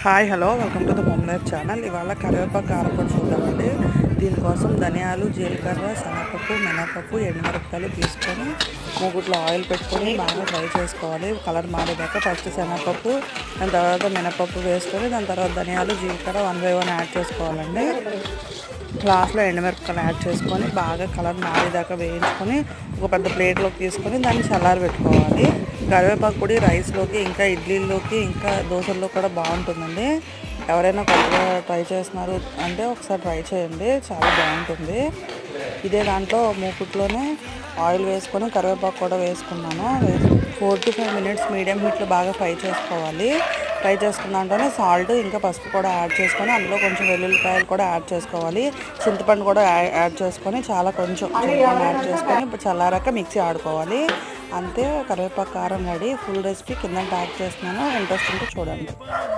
Hi hello welcome to the homemade channel. ఇవాళ కరివేపాకు కారపొడి చూద్దామండి. దీనికోసం ధనియాలు, జీలకర్ర, శనగపప్పు, మినపప్పు, ఎండుమిరపకాయలు తీసుకొని మూకుట్లో ఆయిల్ పెట్టుకొని బాగా ఫ్రై చేసుకోవాలి. కలర్ మారేదాకా ఫస్ట్ శనగపప్పు, దాని తర్వాత మినపప్పు వేసుకొని దాని తర్వాత ధనియాలు, జీలకర్ర 1 బై 1 యాడ్ చేసుకోవాలండి. లాస్ట్లో ఎండుమిరపకాయలు యాడ్ చేసుకొని బాగా కలర్ మారేదాకా వేయించుకొని ఒక పెద్ద ప్లేట్లోకి తీసుకొని దాన్ని చల్లారి పెట్టుకోవాలి. కరివేపాకు పొడి రైస్లోకి, ఇంకా ఇడ్లీలోకి, ఇంకా దోశల్లో కూడా బాగుంటుందండి. ఎవరైనా కొత్తగా ట్రై చేస్తున్నారు అంటే ఒకసారి ట్రై చేయండి, చాలా బాగుంటుంది. ఇదే దాంట్లో మూకుట్లోనే ఆయిల్ వేసుకొని కరివేపాకు కూడా వేసుకున్నాను. 4 to 5 మినిట్స్ మీడియం హీట్లో బాగా ఫ్రై చేసుకోవాలి. ఫ్రై చేసుకున్న దాంట్లోనే సాల్ట్ ఇంకా పసుపు కూడా యాడ్ చేసుకొని అందులో కొంచెం వెల్లుల్లిపాయలు కూడా యాడ్ చేసుకోవాలి. చింతపండు కూడా యాడ్ చేసుకొని కొంచెం చింతపండు యాడ్ చేసుకొని చల్లారాక మిక్సీ ఆడుకోవాలి. అంతే, కరివేపాకు కారం రెడీ. ఫుల్ రెసిపీ కింద ట్యాగ్ చేస్తున్నాను, ఇంట్రెస్ట్ ఉంటే చూడండి.